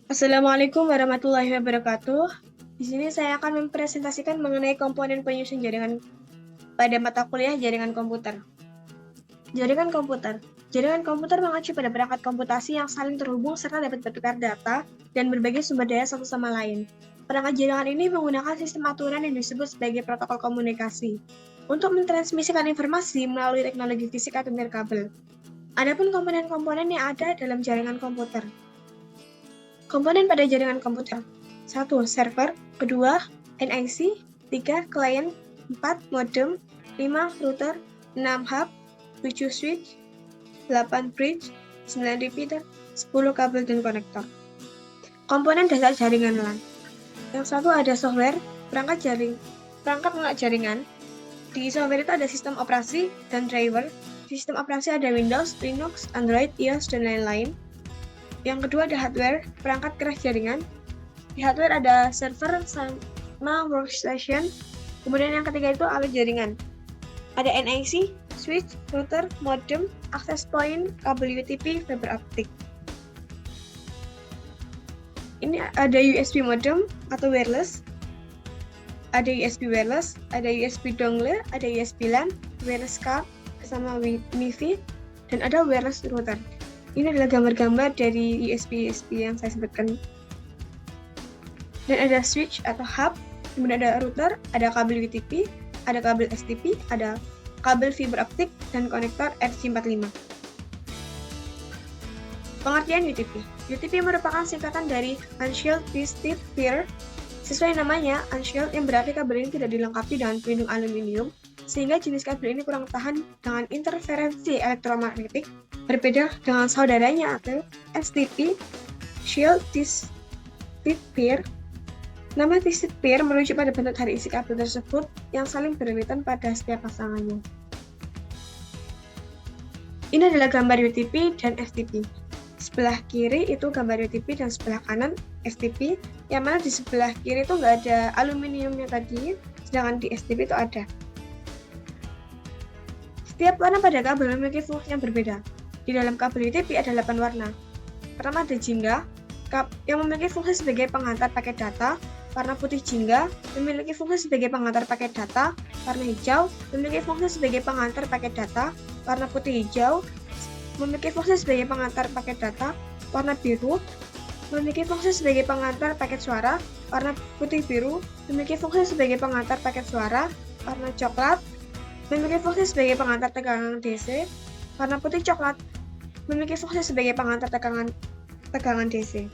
Assalamualaikum warahmatullahi wabarakatuh. Di sini saya akan mempresentasikan mengenai komponen penyusun jaringan pada mata kuliah jaringan komputer. Jaringan komputer. Jaringan komputer mengacu pada perangkat komputasi yang saling terhubung serta dapat bertukar data dan berbagi sumber daya satu sama lain. Perangkat jaringan ini menggunakan sistem aturan yang disebut sebagai protokol komunikasi untuk mentransmisikan informasi melalui teknologi fisik atau nirkabel. Adapun komponen-komponen yang ada dalam jaringan komputer. Komponen pada jaringan komputer. 1. Server. 2. NIC. 3. Client. 4. Modem. 5. Router. 6. Hub. 7. Switch. 8. Bridge. 9. Repeater. 10. Kabel dan konektor. Komponen dasar jaringan LAN. Yang satu ada software, perangkat lunak jaringan. Di software itu ada sistem operasi dan driver. Di sistem operasi ada Windows, Linux, Android, iOS, dan lain-lain. Yang kedua ada hardware, perangkat keras jaringan. Di hardware ada server sama workstation. Kemudian yang ketiga itu alat jaringan. Ada NIC, switch, router, modem, access point, kabel UTP, fiber optik. Ini ada USB modem atau wireless. Ada USB wireless, ada USB dongle, ada USB LAN, wireless card, sama MiFi, dan ada wireless router. Ini adalah gambar-gambar dari USB yang saya sebutkan. Dan ada switch atau hub, kemudian ada router, ada kabel UTP, ada kabel STP, ada kabel fiber optik, dan konektor RJ45. Pengertian UTP. UTP merupakan singkatan dari Unshielded Twisted Pair. Sesuai namanya, unshielded yang berarti kabel ini tidak dilengkapi dengan pelindung aluminium, sehingga jenis kabel ini kurang tahan dengan interferensi elektromagnetik, berbeda dengan saudaranya atau STP, Shielded Twisted Pair. Nama twisted pair merujuk pada bentuk dari isi kabel tersebut yang saling beriritan pada setiap pasangannya. Ini adalah gambar UTP dan STP. Sebelah kiri itu gambar UTP dan sebelah kanan STP, yang mana di sebelah kiri itu nggak ada aluminiumnya tadi, sedangkan di STP itu ada. Setiap warna pada kabel memiliki fungsi yang berbeda. Di dalam kabel UTP ada 8 warna. Pertama ada jingga, yang memiliki fungsi sebagai pengantar paket data. Warna putih jingga memiliki fungsi sebagai pengantar paket data. Warna hijau memiliki fungsi sebagai pengantar paket data. Warna putih hijau memiliki fungsi sebagai pengantar paket data. Warna biru memiliki fungsi sebagai pengantar paket suara. Warna putih biru memiliki fungsi sebagai pengantar paket suara. Warna coklat memiliki fungsi sebagai pengantar tegangan DC. Warna putih coklat memiliki fungsi sebagai pengantar tegangan DC.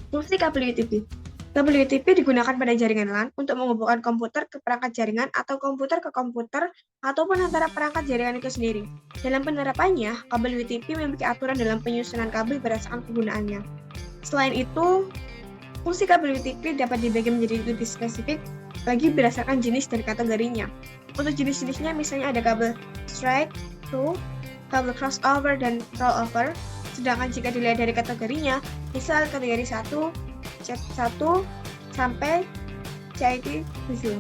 Fungsi kabel UTP. Kabel UTP digunakan pada jaringan LAN untuk menghubungkan komputer ke perangkat jaringan atau komputer ke komputer ataupun antara perangkat jaringan itu sendiri. Dalam penerapannya, kabel UTP memiliki aturan dalam penyusunan kabel berdasarkan penggunaannya. Selain itu, fungsi kabel UTP dapat dibagi menjadi lebih spesifik lagi berdasarkan jenis dan kategorinya. Untuk jenis-jenisnya misalnya ada kabel straight through, kabel crossover, dan rollover. Sedangkan jika dilihat dari kategorinya, misal kategori 1, C1 sampai CIT 7.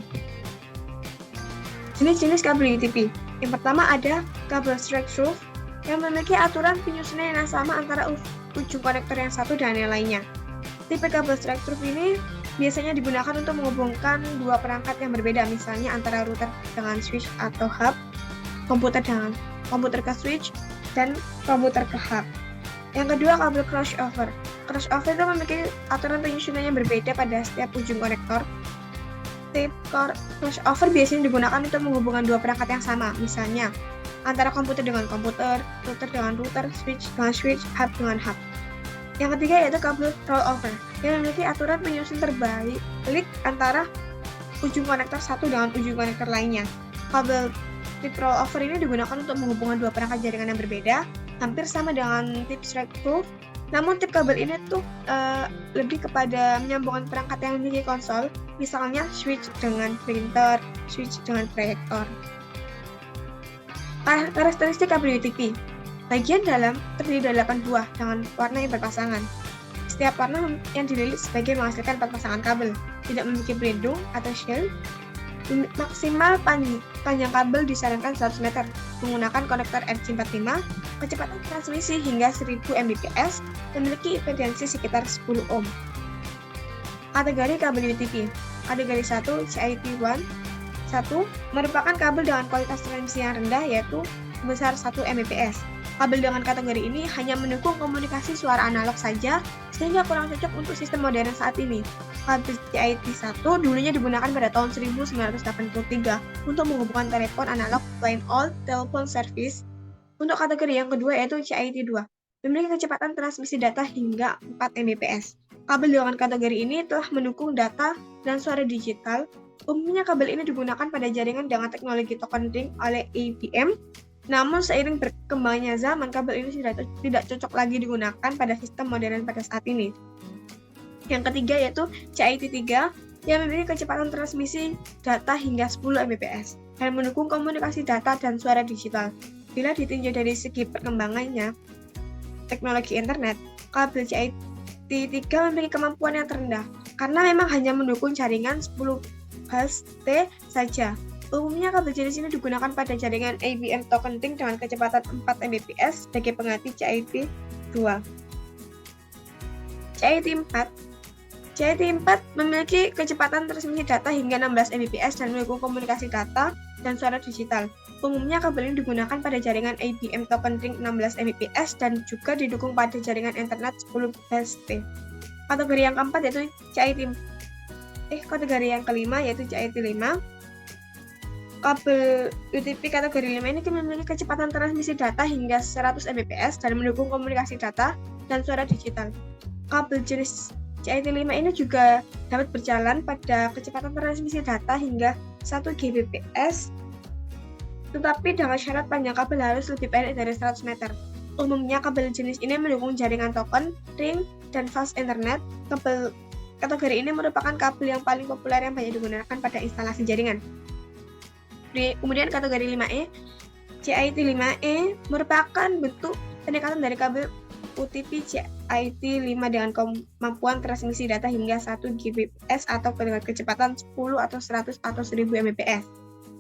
Jenis-jenis kabel UTP. Yang pertama ada kabel straight through yang memiliki aturan penyusunan yang sama antara ujung konektor yang satu dan yang lainnya. Tipe kabel straight through ini biasanya digunakan untuk menghubungkan dua perangkat yang berbeda, misalnya antara router dengan switch atau hub, komputer ke switch, dan komputer ke hub. Yang kedua, kabel crossover. Crossover itu memiliki aturan penyusunan yang berbeda pada setiap ujung konektor. Tipe crossover biasanya digunakan untuk menghubungkan dua perangkat yang sama, misalnya antara komputer dengan komputer, router dengan router, switch dengan switch, hub dengan hub. Yang ketiga yaitu kabel rollover, yang memiliki aturan penyusun terbalik antara ujung konektor satu dengan ujung konektor lainnya. Kabel tipe rollover ini digunakan untuk menghubungkan dua perangkat jaringan yang berbeda, hampir sama dengan tipe straight through. Namun tipe kabel ini tuh lebih kepada menyambungkan perangkat yang memiliki konsol, misalnya switch dengan printer, switch dengan proyektor. Karakteristik kabel UTP. Bagian dalam terdiri dari 8 buah dengan warna yang berpasangan. Setiap warna yang dililit sebagai menghasilkan 4 pasangan kabel, tidak memiliki pelindung atau shield. Maksimal panjang kabel disarankan 100 meter menggunakan konektor RJ45. kecepatan transmisi hingga 1000 Mbps, memiliki impedansi sekitar 10 ohm. Kategori kabel UTP. Kategori 1 CIT1 merupakan kabel dengan kualitas transmisi yang rendah, yaitu sebesar 1 Mbps. Kabel dengan kategori ini hanya mendukung komunikasi suara analog saja, sehingga kurang cocok untuk sistem modern saat ini. Kabel CIT1 dulunya digunakan pada tahun 1983 untuk menghubungkan telepon analog plain old telephone service. Untuk kategori yang kedua yaitu CIT2, memiliki kecepatan transmisi data hingga 4 Mbps. Kabel dengan kategori ini telah mendukung data dan suara digital. Umumnya kabel ini digunakan pada jaringan dengan teknologi token ring oleh ABM. Namun seiring berkembangnya zaman, kabel ini tidak cocok lagi digunakan pada sistem modern pada saat ini. Yang ketiga yaitu CIT3 yang memiliki kecepatan transmisi data hingga 10 Mbps dan mendukung komunikasi data dan suara digital. Bila ditinjau dari segi perkembangannya teknologi internet, kabel CIT3 memiliki kemampuan yang terendah karena memang hanya mendukung jaringan 10 Hz saja. Umumnya kabel jenis ini digunakan pada jaringan ABM token ring dengan kecepatan 4 Mbps sebagai pengganti CIT2. CIT4 memiliki kecepatan transmisi data hingga 16 Mbps dan mendukung komunikasi data dan suara digital. Umumnya kabel ini digunakan pada jaringan ABM token ring 16 Mbps dan juga didukung pada jaringan internet 10 Hz. Kategori yang keempat yaitu kategori yang kelima yaitu CIT5. Kabel UTP kategori 5 ini memiliki kecepatan transmisi data hingga 100 Mbps dan mendukung komunikasi data dan suara digital. Kabel jenis CIT5 ini juga dapat berjalan pada kecepatan transmisi data hingga 1 Gbps, tetapi dengan syarat panjang kabel harus lebih pendek dari 100 meter. Umumnya kabel jenis ini mendukung jaringan token, ring, dan fast internet. Kabel kategori ini merupakan kabel yang paling populer yang banyak digunakan pada instalasi jaringan. Kemudian kategori 5E, CIT5E merupakan bentuk peningkatan dari kabel UTP CIT5 dengan kemampuan transmisi data hingga 1 Gbps atau dengan kecepatan 10 atau 100 atau 1000 Mbps.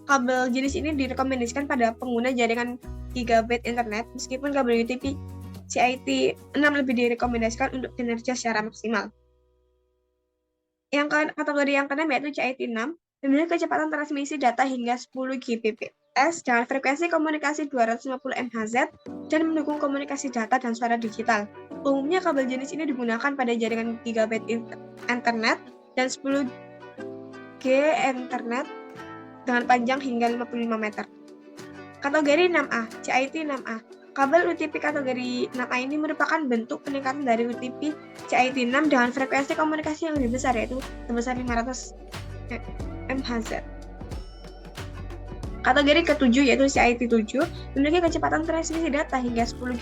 Kabel jenis ini direkomendasikan pada pengguna jaringan gigabit internet, meskipun kabel UTP CIT6 lebih direkomendasikan untuk kinerja secara maksimal. Kategori yang keenam yaitu CIT6 memiliki kecepatan transmisi data hingga 10 Gbps dengan frekuensi komunikasi 250 MHz dan mendukung komunikasi data dan suara digital. Umumnya kabel jenis ini digunakan pada jaringan gigabit internet dan 10G internet dengan panjang hingga 55 meter. Kategori 6A, CIT6A. Kabel UTP kategori 6A ini merupakan bentuk peningkatan dari UTP CIT6 dengan frekuensi komunikasi yang lebih besar, yaitu sebesar 500 MHz. Kategori ketujuh yaitu CIT7 memiliki kecepatan transmisi data hingga 10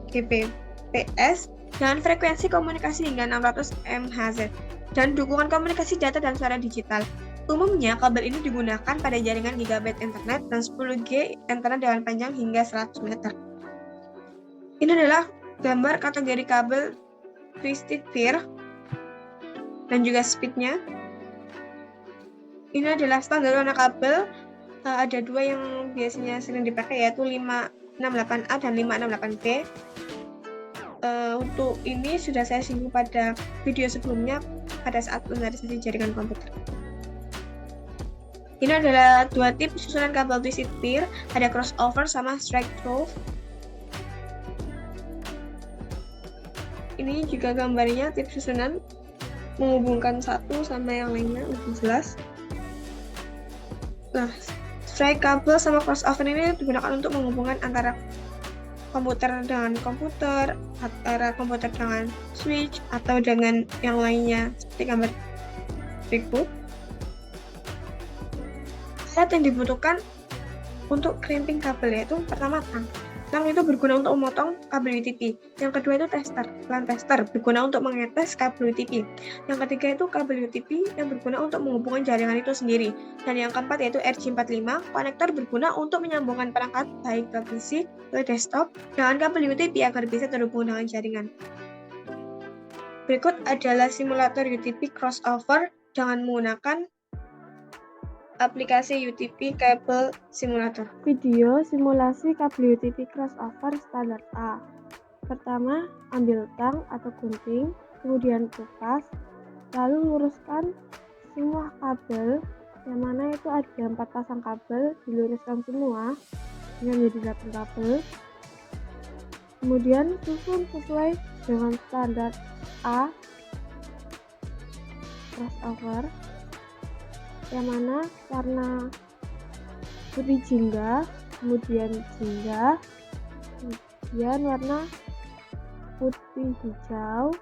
Gbps dengan frekuensi komunikasi hingga 600 MHz dan dukungan komunikasi data dan suara digital. Umumnya kabel ini digunakan pada jaringan gigabit internet dan 10G internet dengan panjang hingga 100 meter. Ini adalah gambar kategori kabel twisted pair dan juga speednya. Ini adalah standar warna kabel. Ada dua yang biasanya sering dipakai yaitu 568A dan 568B. Untuk ini sudah saya singgung pada video sebelumnya pada saat inventarisasi jaringan komputer. Ini adalah dua tip susunan kabel twisted pair, ada crossover sama straight through. Ini juga gambarnya tip susunan menghubungkan satu sama yang lainnya lebih jelas. Nah, straight kabel sama crossover ini digunakan untuk menghubungkan antara komputer dengan komputer, antara komputer dengan switch, atau dengan yang lainnya seperti gambar berikut. Alat yang dibutuhkan untuk crimping kabel yaitu pertama tang. Tang itu berguna untuk memotong kabel UTP. Yang kedua itu tester. Pelan tester berguna untuk mengetes kabel UTP. Yang ketiga itu kabel UTP yang berguna untuk menghubungkan jaringan itu sendiri. Dan yang keempat yaitu RJ45. Konektor berguna untuk menyambungkan perangkat baik ke PC, ke desktop dengan kabel UTP agar bisa terhubung dengan jaringan. Berikut adalah simulator UTP crossover dengan menggunakan aplikasi UTP Kabel Simulator. Video simulasi kabel UTP crossover standar A. Pertama, ambil tang atau gunting, kemudian kupas, lalu luruskan semua kabel, yang mana itu ada 4 pasang kabel, diluruskan semua menjadi 8 kabel. Kemudian susun sesuai dengan standar A crossover, yang mana warna putih jingga, kemudian jingga, kemudian warna putih hijau,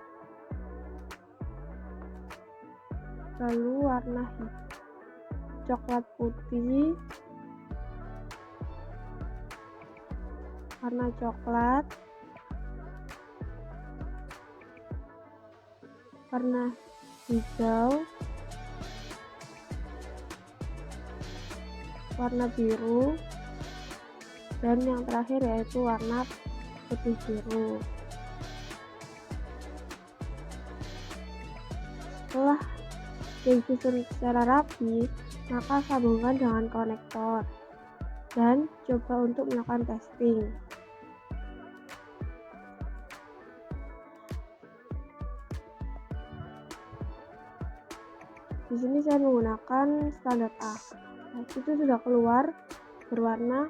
lalu warna coklat putih, warna coklat, warna hijau, warna biru, dan yang terakhir yaitu warna putih biru. Setelah disusun secara rapi, maka sambungkan dengan konektor dan coba untuk melakukan testing. Di sini saya menggunakan standar A. Nah, itu sudah keluar berwarna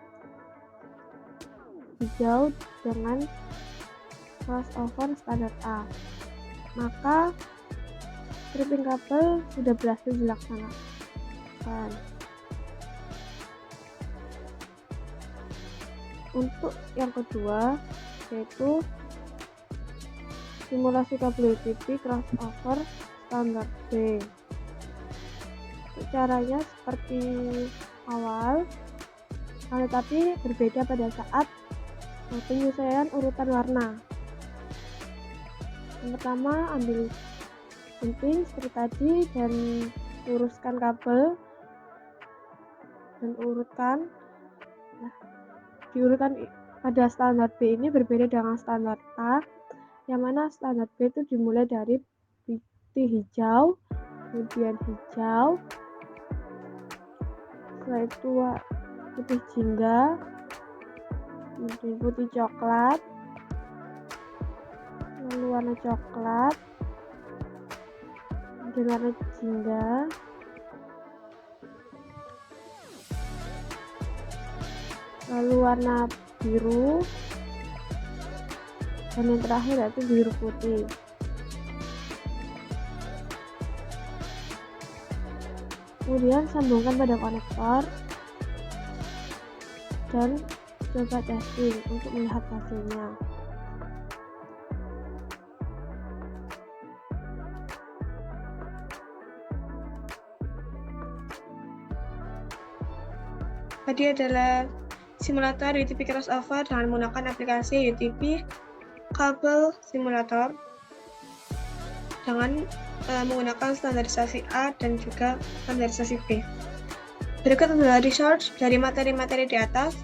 hijau dengan crossover standar A. Maka stripping kabel sudah berhasil dilaksanakan. Untuk yang kedua, yaitu simulasi kabel UTP crossover standar B. Caranya seperti awal, tetapi berbeda pada saat penyesuaian urutan warna. Yang pertama, ambil gunting seperti tadi dan luruskan kabel dan urutkan. Nah, diurutkan pada standar B ini berbeda dengan standar A, yang mana standar B itu dimulai dari putih hijau, kemudian hijau, setelah itu putih jingga, kemudian putih coklat, lalu warna coklat, kemudian warna jingga, lalu warna biru, dan yang terakhir yaitu biru putih. Kemudian sambungkan pada konektor dan coba testing untuk melihat hasilnya. Tadi adalah simulator UTP crossover dengan menggunakan aplikasi UTP Kabel Simulator dengan menggunakan standarisasi A dan juga standarisasi B. Berikut adalah research dari materi-materi di atas.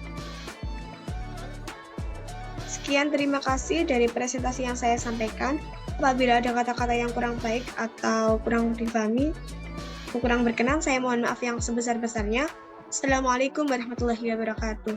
Sekian, terima kasih dari presentasi yang saya sampaikan. Apabila ada kata-kata yang kurang baik atau kurang difahami atau kurang berkenan, saya mohon maaf yang sebesar-besarnya. Assalamualaikum warahmatullahi wabarakatuh.